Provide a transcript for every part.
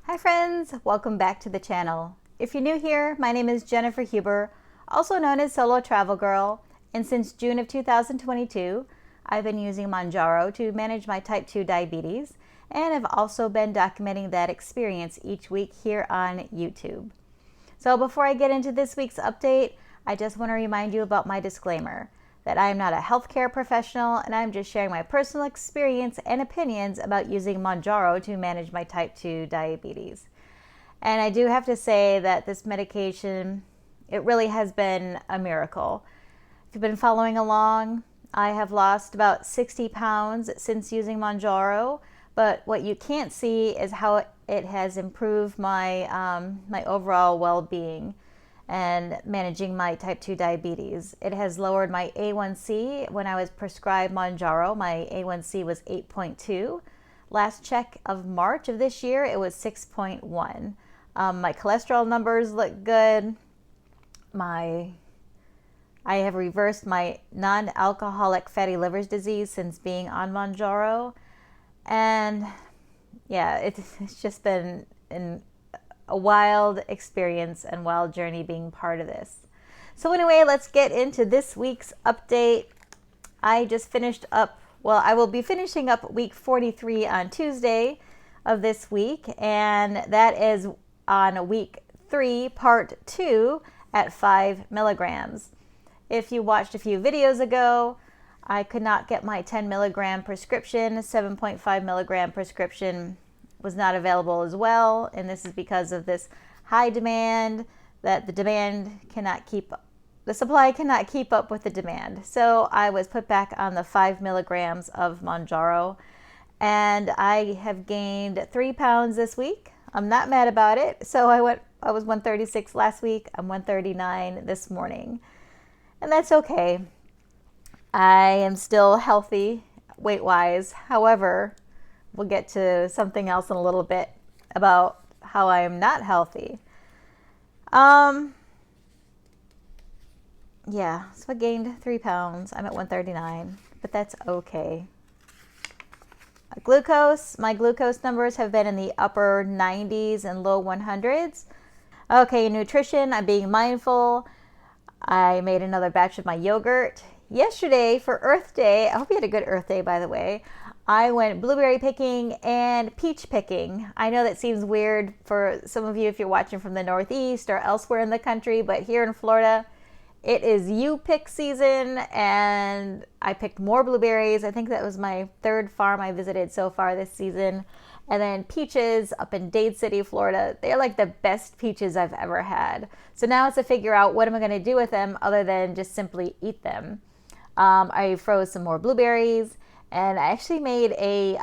Hi friends, welcome back to the channel. If you're new here, my name is Jennifer Huber, also known as Solo Travel Girl, and since June of 2022, I've been using Mounjaro to manage my type 2 diabetes, and have also been documenting that experience each week here on YouTube. So before I get into this week's update, I just want to remind you about my disclaimer, that I am not a healthcare professional and I'm just sharing my personal experience and opinions about using Mounjaro to manage my type 2 diabetes. And I do have to say that this medication, it really has been a miracle. If you've been following along, I have lost about 60 pounds since using Mounjaro, but what you can't see is how it has improved my overall well-being and managing my type 2 diabetes. It has lowered my A1C. When I was prescribed Mounjaro, my A1C was 8.2. Last check of March of this year, it was 6.1. My cholesterol numbers look good. I have reversed my non-alcoholic fatty liver disease since being on Mounjaro. And yeah, it's just been a wild experience and wild journey being part of this. So anyway, let's get into this week's update. I just finished up, well, I will be finishing up week 43 on Tuesday of this week, and that is on week 3, part 2 at 5 milligrams. If you watched a few videos ago, I could not get my 10 milligram prescription. 7.5 milligram prescription was not available as well, and this is because of this high demand that the supply cannot keep up with the demand. So I was put back on the 5 milligrams of Mounjaro, and I have gained 3 pounds this week. I'm not mad about it. So I was 136 last week. I'm 139 this morning, and that's okay. I am still healthy weight-wise. However, we'll get to something else in a little bit about how I am not healthy. Yeah, so I gained 3 pounds. I'm at 139, but that's okay. My glucose numbers have been in the upper 90s and low 100s. Okay, nutrition, I'm being mindful. I made another batch of my yogurt. Yesterday for Earth Day, I hope you had a good Earth Day, by the way, I went blueberry picking and peach picking. I know that seems weird for some of you if you're watching from the Northeast or elsewhere in the country, but here in Florida, it is you-pick season, and I picked more blueberries. I think that was my 3rd farm I visited so far this season. And then peaches up in Dade City, Florida. They're like the best peaches I've ever had. So now it's to figure out what am I going to do with them other than just simply eat them. I froze some more blueberries, and I actually made a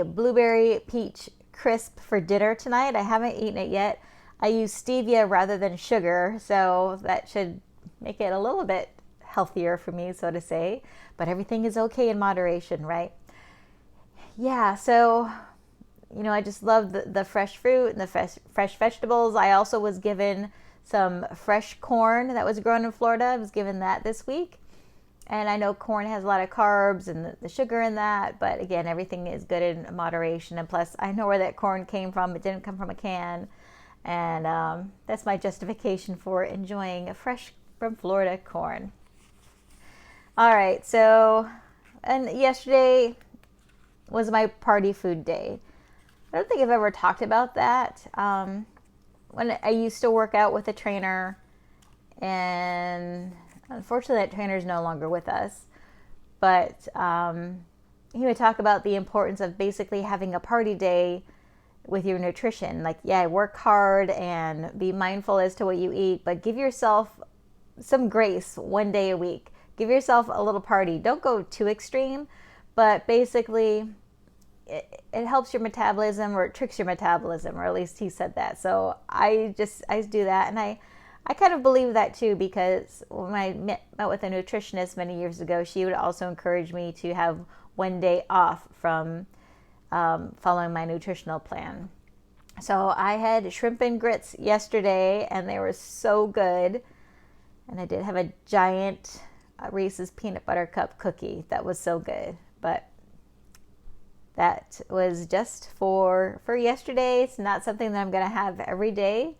blueberry peach crisp for dinner tonight. I haven't eaten it yet. I use stevia rather than sugar, so that should make it a little bit healthier for me, so to say. But everything is okay in moderation, right? Yeah, so, I just love the fresh fruit and the fresh vegetables. I also was given some fresh corn that was grown in Florida. I was given that this week. And I know corn has a lot of carbs and the sugar in that, but again, everything is good in moderation. And plus, I know where that corn came from. It didn't come from a can. And that's my justification for enjoying fresh from Florida corn. All right, and yesterday was my party food day. I don't think I've ever talked about that. When I used to work out with a trainer, and unfortunately that trainer is no longer with us, but he would talk about the importance of basically having a party day with your nutrition. Like, yeah, work hard and be mindful as to what you eat, but give yourself some grace one day a week. Give yourself a little party. Don't go too extreme, but basically it helps your metabolism, or it tricks your metabolism, or at least he said that. So I do that, and I kind of believe that too, because when I met with a nutritionist many years ago, she would also encourage me to have one day off from following my nutritional plan. So I had shrimp and grits yesterday, and they were so good. And I did have a giant Reese's peanut butter cup cookie that was so good. But That was just for yesterday. It's not something that I'm going to have every day.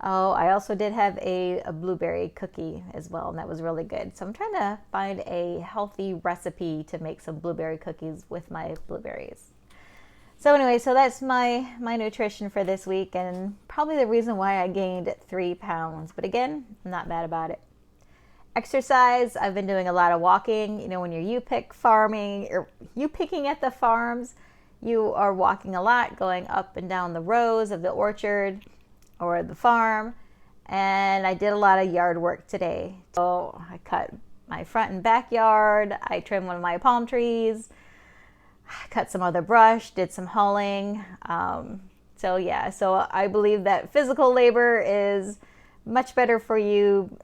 Oh, I also did have a blueberry cookie as well, and that was really good. So I'm trying to find a healthy recipe to make some blueberry cookies with my blueberries. So anyway, so that's my nutrition for this week, and probably the reason why I gained 3 pounds. But again, I'm not mad about it. Exercise, I've been doing a lot of walking. You know, when you're U-pick farming or U-picking at the farms, you are walking a lot, going up and down the rows of the orchard or the farm. And I did a lot of yard work today. So I cut my front and backyard. I trimmed one of my palm trees, cut some other brush, did some hulling. So yeah, so I believe that physical labor is much better for you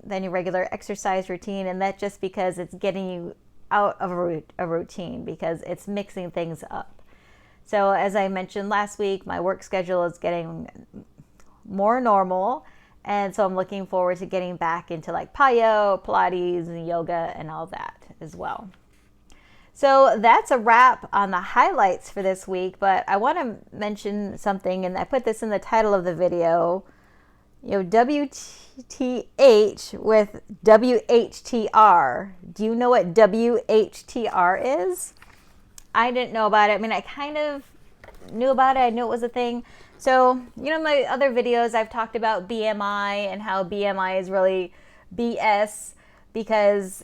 than your regular exercise routine, and that's just because it's getting you out of a routine, because it's mixing things up. So as I mentioned last week, my work schedule is getting more normal, and so I'm looking forward to getting back into like Pilates and yoga and all that as well. So that's a wrap on the highlights for this week, but I want to mention something, and I put this in the title of the video. You know, WTH with WHtR. Do you know what WHtR is? I didn't know about it. I mean, I kind of knew about it. I knew it was a thing. So, you know, my other videos, I've talked about BMI and how BMI is really BS because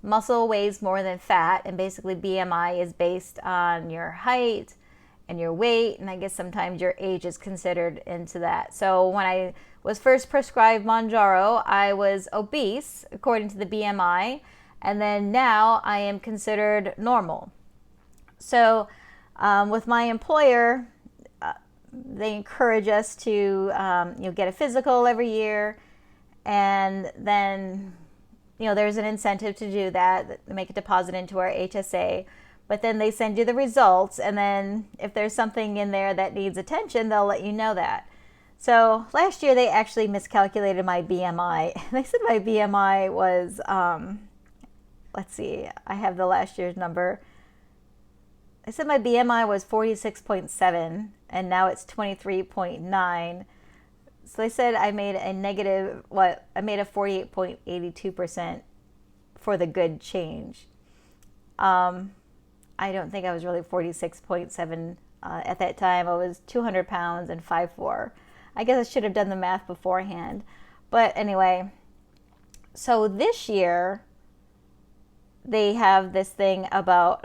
muscle weighs more than fat. And basically BMI is based on your height and your weight, and I guess sometimes your age is considered into that. So when I was first prescribed Mounjaro, I was obese according to the BMI, and then now I am considered normal. So with my employer, they encourage us to get a physical every year, and then there's an incentive to do that, make a deposit into our HSA. But then they send you the results, and then if there's something in there that needs attention, they'll let you know that. So last year they actually miscalculated my BMI. They said my BMI was, let's see, I have the last year's number. They said my BMI was 46.7, and now it's 23.9. So they said I made a 48.82% for the good change. I don't think I was really 46.7 at that time. I was 200 pounds and 5'4". I guess I should have done the math beforehand. But anyway, so this year they have this thing about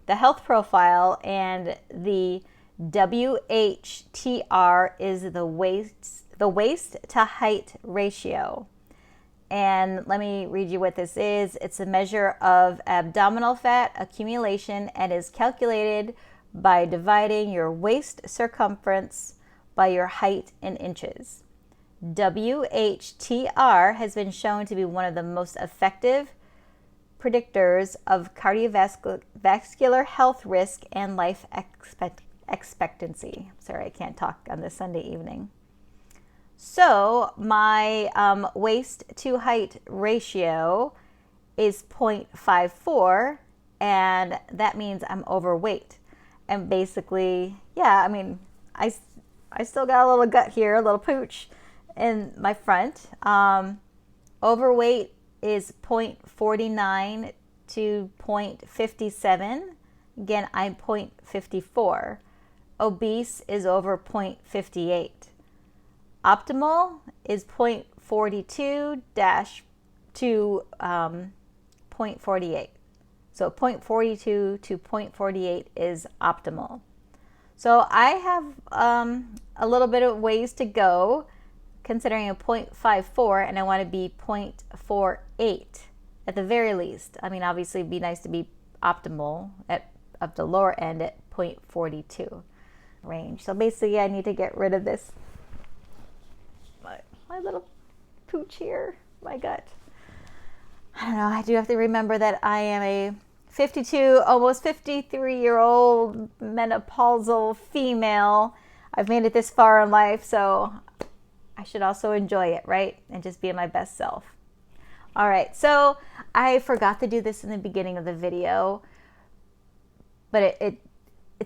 the health profile, and the WHtR is the waist to height ratio. And let me read you what this is. It's a measure of abdominal fat accumulation and is calculated by dividing your waist circumference by your height in inches. WHtR has been shown to be one of the most effective predictors of cardiovascular health risk and life expectancy. Sorry, I can't talk on this Sunday evening. So my waist to height ratio is 0.54, and that means I'm overweight. And basically, yeah, I mean, I still got a little gut here, a little pooch in my front. Overweight is 0.49 to 0.57. Again, I'm 0.54. Obese is over 0.58. Optimal is 0.42 to 0.48. So 0.42 to 0.48 is optimal. So I have a little bit of ways to go, considering a 0.54, and I want to be 0.48 at the very least. I mean, obviously it'd be nice to be optimal at the lower end at 0.42 range. So basically I need to get rid of this, my little pooch here, my gut. I don't know, I do have to remember that I am a 52, almost 53-year-old menopausal female. I've made it this far in life, so I should also enjoy it, right? And just be my best self. All right, so I forgot to do this in the beginning of the video. but it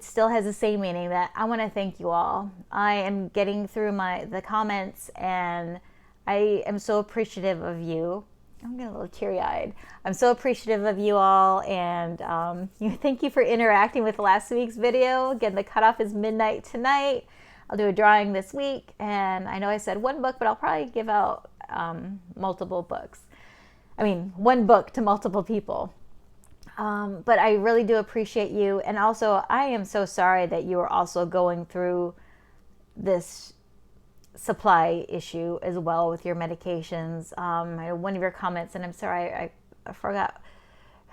still has the same meaning, that I want to thank you all. I am getting through the comments, and I am so appreciative of you. I'm getting a little teary-eyed. I'm so appreciative of you all, and thank you for interacting with last week's video. Again, the cutoff is midnight tonight. I'll do a drawing this week, and I know I said one book, but I'll probably give out multiple books. I mean, one book to multiple people. But I really do appreciate you. And also, I am so sorry that you are also going through this supply issue as well with your medications. One of your comments, and I'm sorry, I forgot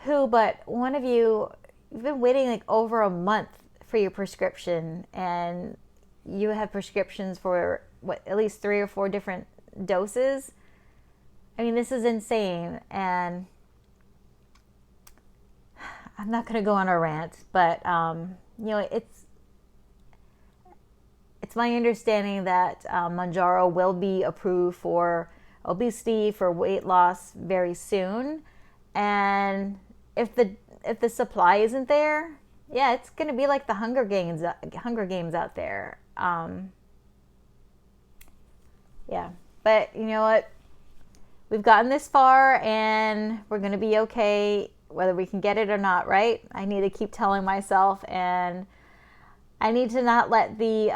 who, but one of you've been waiting like over a month for your prescription, and you have prescriptions for at least 3 or 4 different doses. I mean, this is insane. And I'm not going to go on a rant, but it's my understanding that Mounjaro will be approved for obesity, for weight loss very soon. And if the supply isn't there, yeah, it's going to be like the Hunger Games out there. Yeah, but you know what? We've gotten this far, and we're going to be okay, whether we can get it or not, right? I need to keep telling myself, and I need to not let the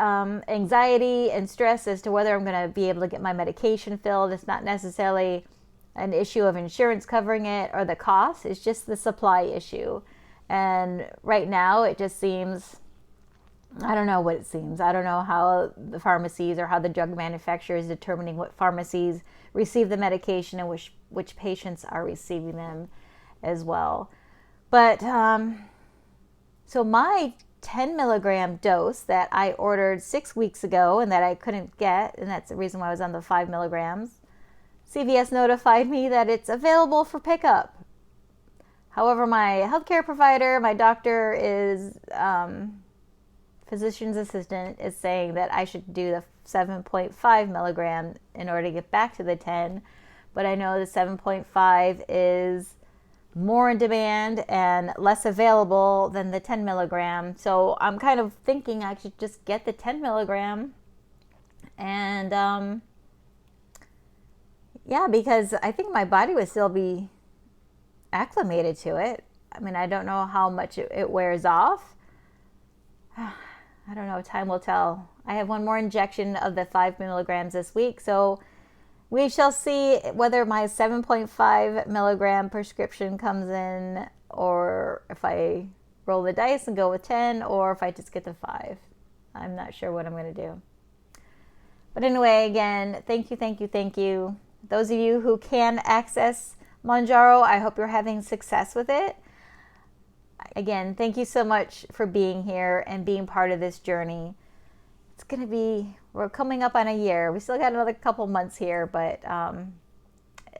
anxiety and stress as to whether I'm going to be able to get my medication filled. It's not necessarily an issue of insurance covering it or the cost. It's just the supply issue. And right now it just seems, I don't know what it seems. I don't know how the pharmacies or how the drug manufacturer is determining what pharmacies receive the medication and which patients are receiving them as well. But so my 10 milligram dose that I ordered 6 weeks ago and that I couldn't get, and that's the reason why I was on the 5 milligrams, CVS notified me that it's available for pickup. However, my healthcare provider, my doctor, is physician's assistant, is saying that I should do the 7.5 milligram in order to get back to the 10. But I know the 7.5 is more in demand and less available than the 10 milligram. So I'm kind of thinking I should just get the 10 milligram. And yeah, because I think my body would still be acclimated to it. I mean, I don't know how much it wears off. I don't know. Time will tell. I have one more injection of the 5 milligrams this week. So we shall see whether my 7.5 milligram prescription comes in, or if I roll the dice and go with 10, or if I just get the 5. I'm not sure what I'm going to do. But anyway, again, thank you. Those of you who can access Mounjaro, I hope you're having success with it. Again, thank you so much for being here and being part of this journey. It's going to be, we're coming up on a year. We still got another couple months here, but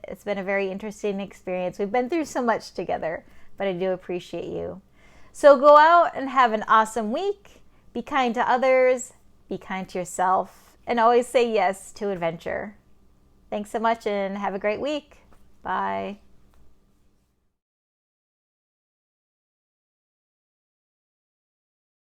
it's been a very interesting experience. We've been through so much together, but I do appreciate you. So go out and have an awesome week. Be kind to others, be kind to yourself, and always say yes to adventure. Thanks so much and have a great week. Bye.